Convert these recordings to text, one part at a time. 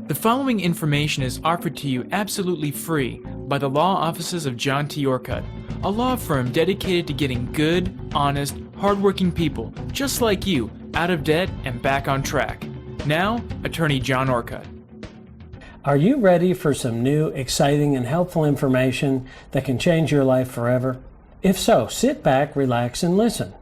The following information is offered to you absolutely free by the law offices of John T. Orcutt, a law firm dedicated to getting good, honest, hardworking people just like you out of debt and back on track. Now, Attorney John Orcutt. Are you ready for some new, exciting, and helpful information that can change your life forever? If so, sit back, relax, and listen.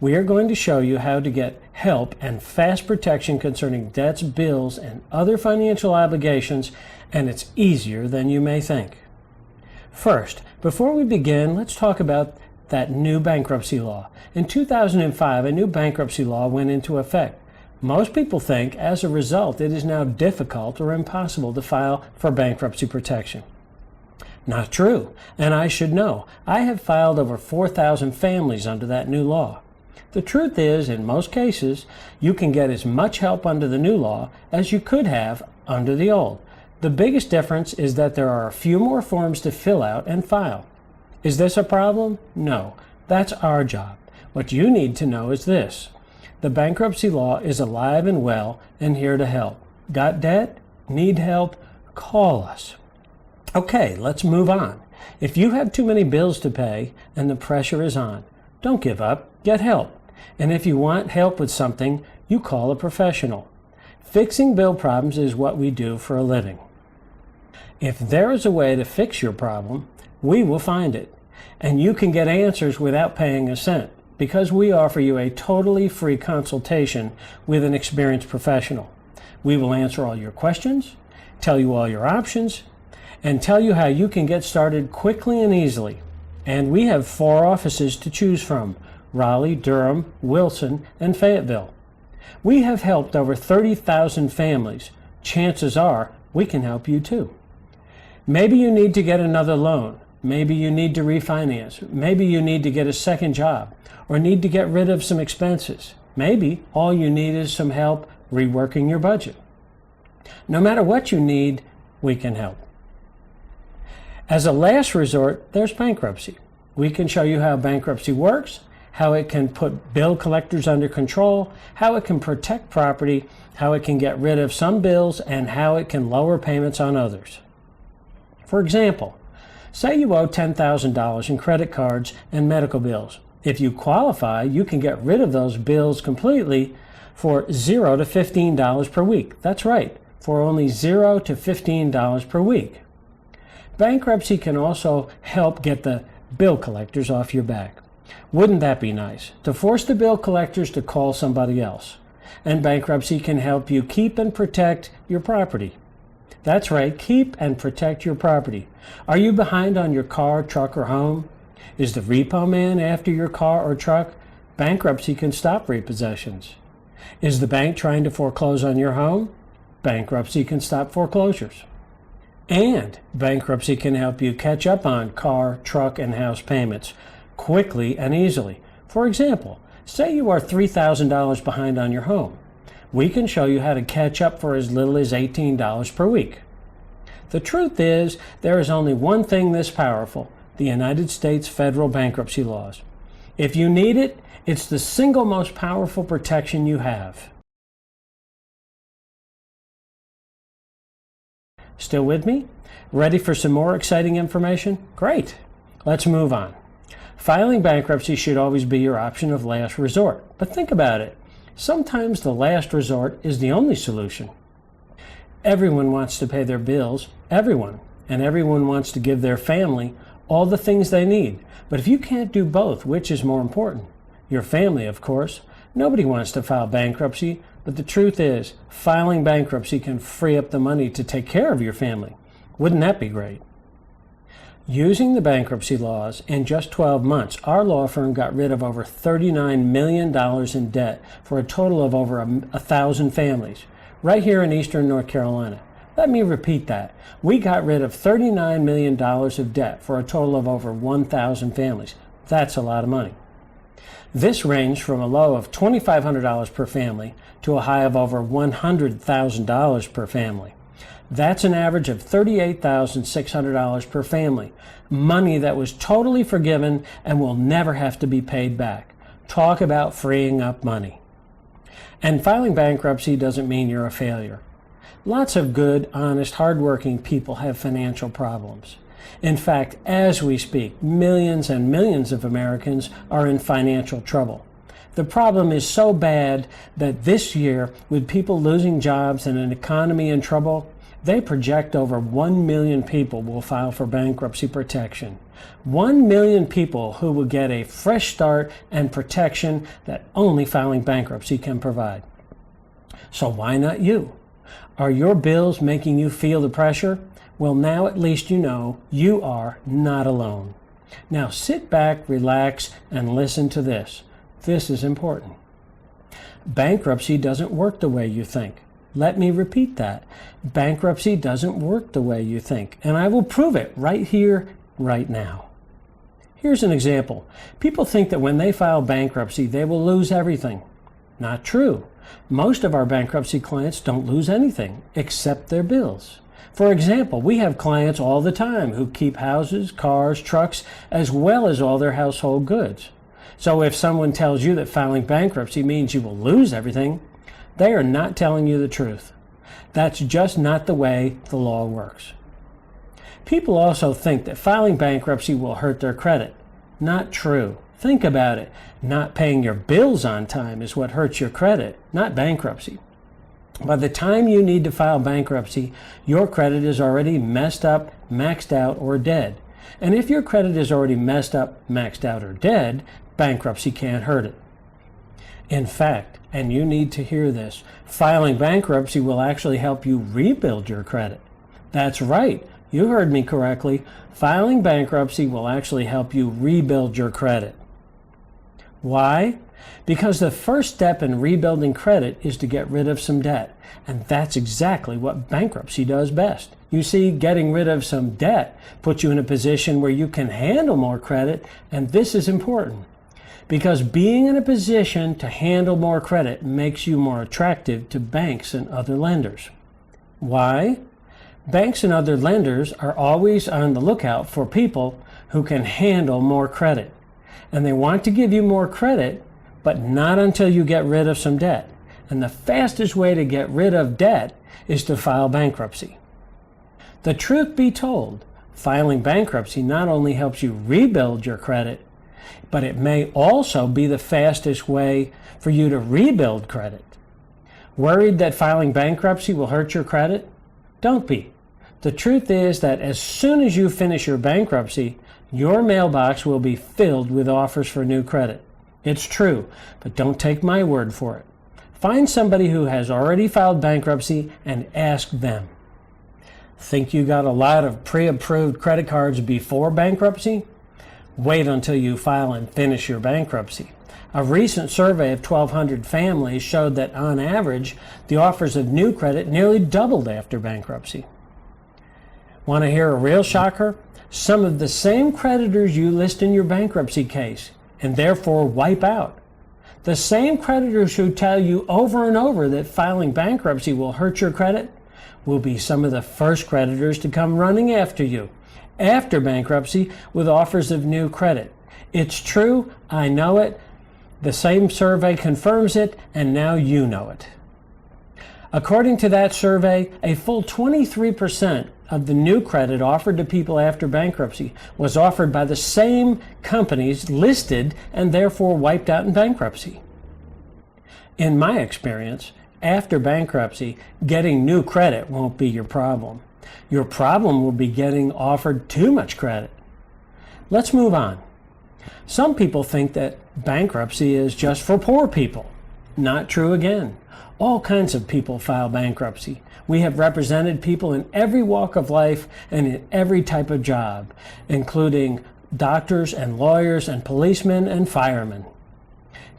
We are going to show you how to get help and fast protection concerning debts, bills, and other financial obligations, and it's easier than you may think. First, before we begin, let's talk about that new bankruptcy law. In 2005, a new bankruptcy law went into effect. Most people think, as a result, it is now difficult or impossible to file for bankruptcy protection. Not true, and I should know. I have filed over 4,000 families under that new law. The truth is, in most cases, you can get as much help under the new law as you could have under the old. The biggest difference is that there are a few more forms to fill out and file. Is this a problem? No, that's our job. What you need to know is this. The bankruptcy law is alive and well and here to help. Got debt? Need help? Call us. Okay, let's move on. If you have too many bills to pay and the pressure is on, don't give up. Get help. And if you want help with something, you call a professional. Fixing bill problems is what we do for a living. If there is a way to fix your problem, we will find it. And you can get answers without paying a cent, because we offer you a totally free consultation with an experienced professional. We will answer all your questions, tell you all your options, and tell you how you can get started quickly and easily. And we have 4 offices to choose from: Raleigh, Durham, Wilson, and Fayetteville. We have helped over 30,000 families. Chances are we can help you too. Maybe you need to get another loan. Maybe you need to refinance. Maybe you need to get a second job or need to get rid of some expenses. Maybe all you need is some help reworking your budget. No matter what you need, we can help. As a last resort, there's bankruptcy. We can show you how bankruptcy works, how it can put bill collectors under control, how it can protect property, how it can get rid of some bills, and how it can lower payments on others. For example, say you owe $10,000 in credit cards and medical bills. If you qualify, you can get rid of those bills completely for $0 to $15 per week. That's right, for only $0 to $15 per week. Bankruptcy can also help get the bill collectors off your back. Wouldn't that be nice? To force the bill collectors to call somebody else. And bankruptcy can help you keep and protect your property. That's right, keep and protect your property. Are you behind on your car, truck, or home? Is the repo man after your car or truck? Bankruptcy can stop repossessions. Is the bank trying to foreclose on your home? Bankruptcy can stop foreclosures. And bankruptcy can help you catch up on car, truck, and house payments quickly and easily. For example, say you are $3,000 behind on your home. We can show you how to catch up for as little as $18 per week. The truth is, there is only one thing this powerful: the United States federal bankruptcy laws. If you need it, it's the single most powerful protection you have. Still with me? Ready for some more exciting information? Great. Let's move on. Filing bankruptcy should always be your option of last resort. But think about it. Sometimes the last resort is the only solution. Everyone wants to pay their bills, everyone, and everyone wants to give their family all the things they need. But if you can't do both, which is more important? Your family, of course. Nobody wants to file bankruptcy, but the truth is, filing bankruptcy can free up the money to take care of your family. Wouldn't that be great? Using the bankruptcy laws, in just 12 months, our law firm got rid of over $39 million in debt for a total of over 1,000 families, right here in Eastern North Carolina. Let me repeat that. We got rid of $39 million of debt for a total of over 1,000 families. That's a lot of money. This ranged from a low of $2,500 per family to a high of over $100,000 per family. That's an average of $38,600 per family, money that was totally forgiven and will never have to be paid back. Talk about freeing up money. And filing bankruptcy doesn't mean you're a failure. Lots of good, honest, hardworking people have financial problems. In fact, as we speak, millions and millions of Americans are in financial trouble. The problem is so bad that this year, with people losing jobs and an economy in trouble, they project over 1 million people will file for bankruptcy protection. 1 million people who will get a fresh start and protection that only filing bankruptcy can provide. So why not you? Are your bills making you feel the pressure? Well, now at least you know you are not alone. Now sit back, relax, and listen to this. This is important. Bankruptcy doesn't work the way you think. Let me repeat that. Bankruptcy doesn't work the way you think, and I will prove it right here, right now. Here's an example. People think that when they file bankruptcy, they will lose everything. Not true. Most of our bankruptcy clients don't lose anything except their bills. For example, we have clients all the time who keep houses, cars, trucks, as well as all their household goods. So if someone tells you that filing bankruptcy means you will lose everything, they are not telling you the truth. That's just not the way the law works. People also think that filing bankruptcy will hurt their credit. Not true. Think about it. Not paying your bills on time is what hurts your credit, not bankruptcy. By the time you need to file bankruptcy, your credit is already messed up, maxed out, or dead. And if your credit is already messed up, maxed out, or dead, bankruptcy can't hurt it. In fact, and you need to hear this, filing bankruptcy will actually help you rebuild your credit. That's right. You heard me correctly. Filing bankruptcy will actually help you rebuild your credit. Why? Because the first step in rebuilding credit is to get rid of some debt. And that's exactly what bankruptcy does best. You see, getting rid of some debt puts you in a position where you can handle more credit, and this is important. Because being in a position to handle more credit makes you more attractive to banks and other lenders. Why? Banks and other lenders are always on the lookout for people who can handle more credit. And they want to give you more credit, but not until you get rid of some debt. And the fastest way to get rid of debt is to file bankruptcy. The truth be told, filing bankruptcy not only helps you rebuild your credit, but it may also be the fastest way for you to rebuild credit. Worried that filing bankruptcy will hurt your credit? Don't be. The truth is that as soon as you finish your bankruptcy, your mailbox will be filled with offers for new credit. It's true, but don't take my word for it. Find somebody who has already filed bankruptcy and ask them. Think you got a lot of pre-approved credit cards before bankruptcy? Wait until you file and finish your bankruptcy. A recent survey of 1,200 families showed that on average, the offers of new credit nearly doubled after bankruptcy. Want to hear a real shocker? Some of the same creditors you list in your bankruptcy case and therefore wipe out. The same creditors who tell you over and over that filing bankruptcy will hurt your credit will be some of the first creditors to come running after you after bankruptcy with offers of new credit. It's true, I know it, the same survey confirms it, and now you know it. According to that survey, a full 23% of the new credit offered to people after bankruptcy was offered by the same companies listed and therefore wiped out in bankruptcy. In my experience, after bankruptcy, getting new credit won't be your problem. Your problem will be getting offered too much credit. Let's move on. Some people think that bankruptcy is just for poor people. Not true again. All kinds of people file bankruptcy. We have represented people in every walk of life and in every type of job, including doctors and lawyers and policemen and firemen.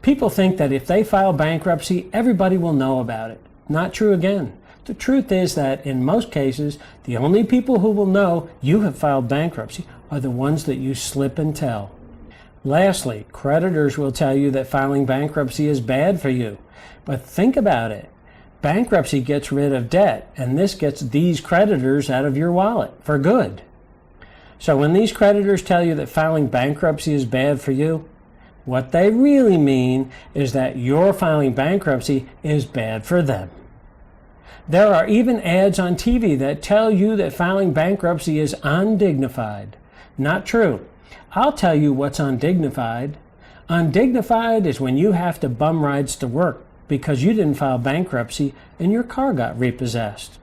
People think that if they file bankruptcy, everybody will know about it. Not true again. The truth is that in most cases, the only people who will know you have filed bankruptcy are the ones that you slip and tell. Lastly, creditors will tell you that filing bankruptcy is bad for you. But think about it. Bankruptcy gets rid of debt, and this gets these creditors out of your wallet for good. So when these creditors tell you that filing bankruptcy is bad for you, what they really mean is that your filing bankruptcy is bad for them. There are even ads on TV that tell you that filing bankruptcy is undignified. Not true. I'll tell you what's undignified. Undignified is when you have to bum rides to work because you didn't file bankruptcy and your car got repossessed.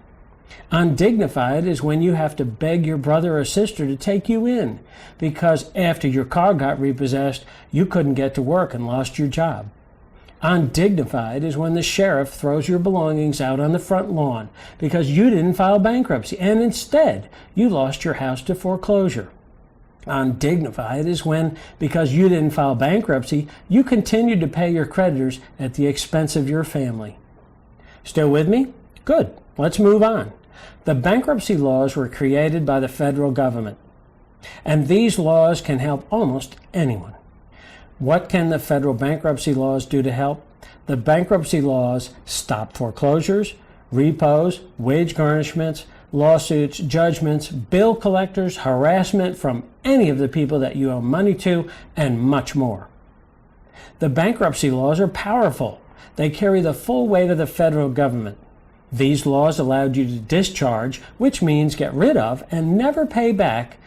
Undignified is when you have to beg your brother or sister to take you in because after your car got repossessed, you couldn't get to work and lost your job. Undignified is when the sheriff throws your belongings out on the front lawn because you didn't file bankruptcy and instead you lost your house to foreclosure. Undignified is when, because you didn't file bankruptcy, you continued to pay your creditors at the expense of your family. Still with me? Good. Let's move on. The bankruptcy laws were created by the federal government, and these laws can help almost anyone. What can the federal bankruptcy laws do to help? The bankruptcy laws stop foreclosures, repos, wage garnishments, lawsuits, judgments, bill collectors, harassment from any of the people that you owe money to, and much more. The bankruptcy laws are powerful. They carry the full weight of the federal government. These laws allowed you to discharge, which means get rid of and never pay back,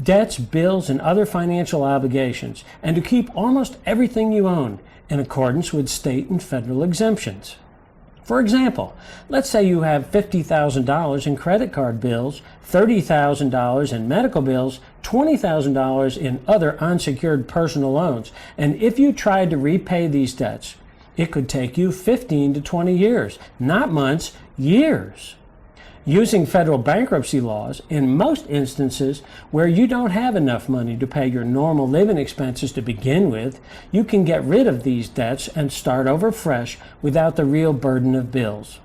debts, bills, and other financial obligations, and to keep almost everything you own in accordance with state and federal exemptions. For example, let's say you have $50,000 in credit card bills, $30,000 in medical bills, $20,000 in other unsecured personal loans, and if you tried to repay these debts, it could take you 15 to 20 years, not months, years. Using federal bankruptcy laws, in most instances where you don't have enough money to pay your normal living expenses to begin with, you can get rid of these debts and start over fresh without the real burden of bills.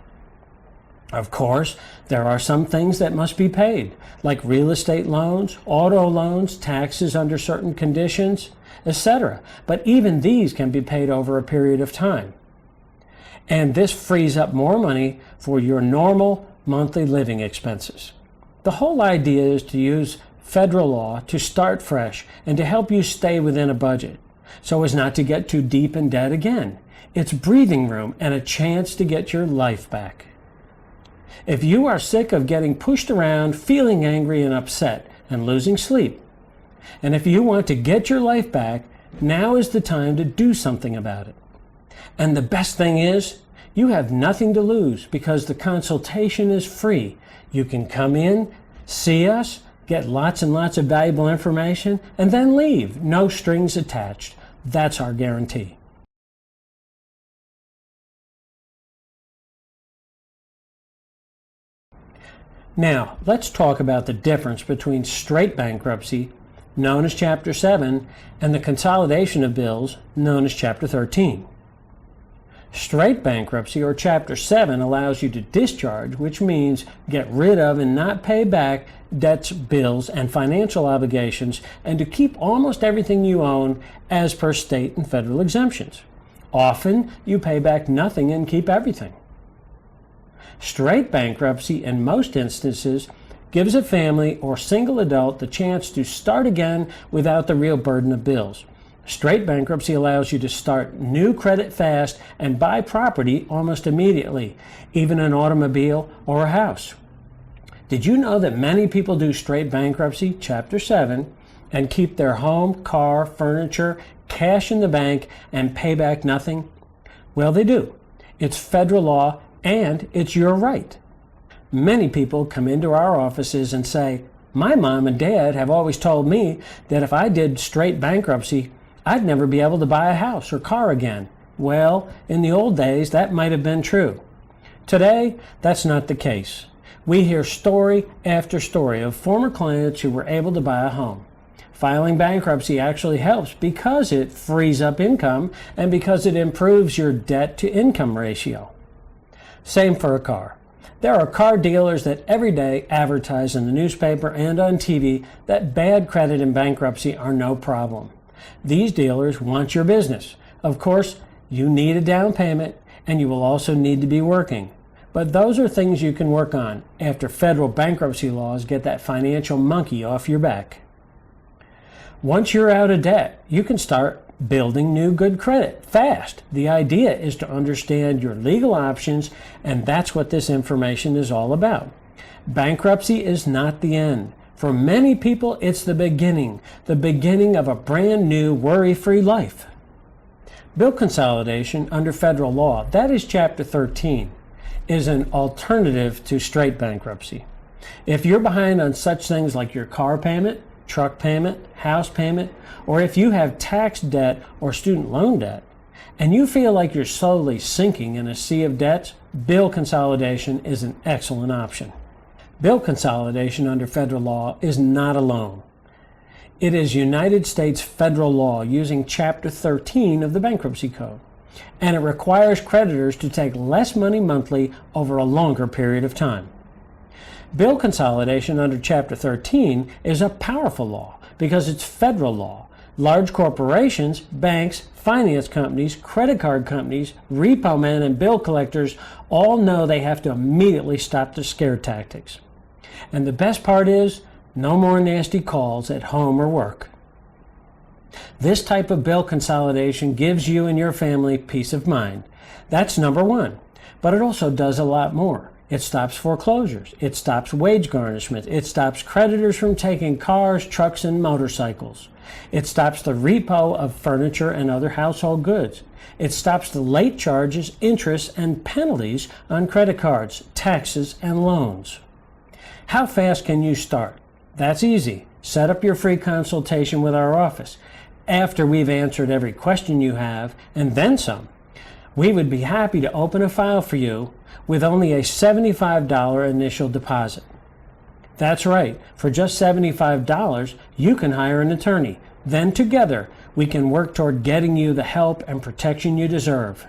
Of course, there are some things that must be paid, like real estate loans, auto loans, taxes under certain conditions, etc. But even these can be paid over a period of time. And this frees up more money for your normal monthly living expenses. The whole idea is to use federal law to start fresh and to help you stay within a budget so as not to get too deep in debt again. It's breathing room and a chance to get your life back. If you are sick of getting pushed around, feeling angry and upset, and losing sleep, and if you want to get your life back, now is the time to do something about it. And the best thing is, you have nothing to lose because the consultation is free. You can come in, see us, get lots and lots of valuable information, and then leave. No strings attached. That's our guarantee. Now, let's talk about the difference between straight bankruptcy, known as Chapter 7, and the consolidation of bills, known as Chapter 13. Straight bankruptcy, or Chapter 7, allows you to discharge, which means get rid of and not pay back debts, bills, and financial obligations, and to keep almost everything you own as per state and federal exemptions. Often, you pay back nothing and keep everything. Straight bankruptcy, in most instances, gives a family or single adult the chance to start again without the real burden of bills. Straight bankruptcy allows you to start new credit fast and buy property almost immediately, even an automobile or a house. Did you know that many people do straight bankruptcy, Chapter 7, and keep their home, car, furniture, cash in the bank, and pay back nothing? Well, they do. It's federal law, and it's your right. Many people come into our offices and say, "My mom and dad have always told me that if I did straight bankruptcy, I'd never be able to buy a house or car again." Well, in the old days, that might have been true. Today, that's not the case. We hear story after story of former clients who were able to buy a home. Filing bankruptcy actually helps because it frees up income and because it improves your debt-to-income ratio. Same for a car. There are car dealers that every day advertise in the newspaper and on TV that bad credit and bankruptcy are no problem. These dealers want your business. Of course, you need a down payment and you will also need to be working. But those are things you can work on after federal bankruptcy laws get that financial monkey off your back. Once you're out of debt, you can start Building new good credit fast. The idea is to understand your legal options, and that's what this information is all about. Bankruptcy is not the end. For many people, it's the beginning of a brand new worry-free life. Bill consolidation under federal law, that is Chapter 13, is an alternative to straight bankruptcy. If you're behind on such things like your car payment, truck payment, house payment, or if you have tax debt or student loan debt, and you feel like you're slowly sinking in a sea of debts, bill consolidation is an excellent option. Bill consolidation under federal law is not a loan. It is United States federal law using Chapter 13 of the Bankruptcy Code, and it requires creditors to take less money monthly over a longer period of time. Bill consolidation under Chapter 13 is a powerful law because it's federal law. Large corporations, banks, finance companies, credit card companies, repo men, and bill collectors all know they have to immediately stop the scare tactics. And the best part is, no more nasty calls at home or work. This type of bill consolidation gives you and your family peace of mind. That's number one. But it also does a lot more. It stops foreclosures. It stops wage garnishment. It stops creditors from taking cars, trucks, and motorcycles. It stops the repo of furniture and other household goods. It stops the late charges, interest, and penalties on credit cards, taxes, and loans. How fast can you start? That's easy. Set up your free consultation with our office. After we've answered every question you have, and then some, we would be happy to open a file for you with only a $75 initial deposit. That's right. For just $75, you can hire an attorney. Then together, we can work toward getting you the help and protection you deserve.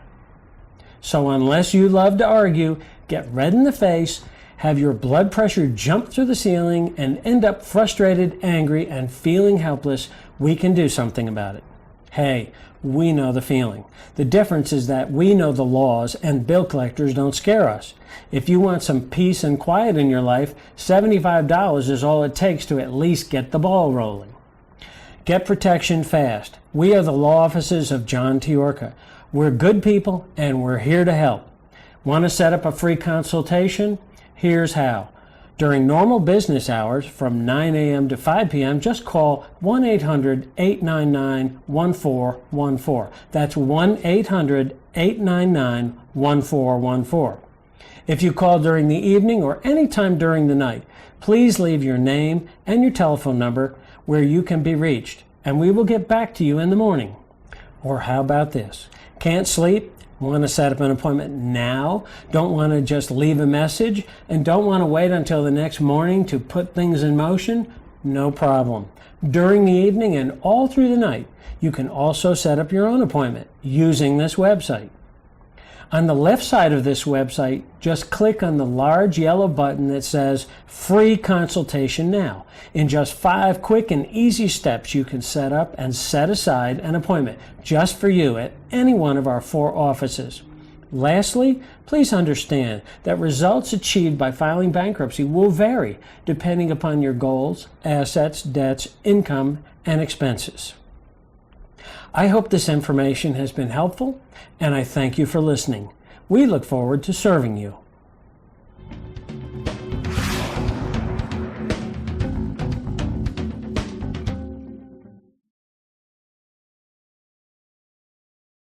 So unless you love to argue, get red in the face, have your blood pressure jump through the ceiling, and end up frustrated, angry, and feeling helpless, we can do something about it. Hey, we know the feeling. The difference is that we know the laws, and bill collectors don't scare us. If you want some peace and quiet in your life, $75 is all it takes to at least get the ball rolling. Get protection fast. We are the law offices of John T. Orcutt. We're good people, and we're here to help. Want to set up a free consultation? Here's how. During normal business hours from 9 a.m. to 5 p.m., just call 1-800-899-1414. That's 1-800-899-1414. If you call during the evening or any time during the night, please leave your name and your telephone number where you can be reached, and we will get back to you in the morning. Or how about this? Can't sleep? Want to set up an appointment now? Don't want to just leave a message? And don't want to wait until the next morning to put things in motion? No problem. During the evening and all through the night, you can also set up your own appointment using this website. On the left side of this website, just click on the large yellow button that says Free Consultation Now. In just 5 quick and easy steps, you can set up and set aside an appointment just for you at any one of our 4 offices. Lastly, please understand that results achieved by filing bankruptcy will vary depending upon your goals, assets, debts, income, and expenses. I hope this information has been helpful, and I thank you for listening. We look forward to serving you.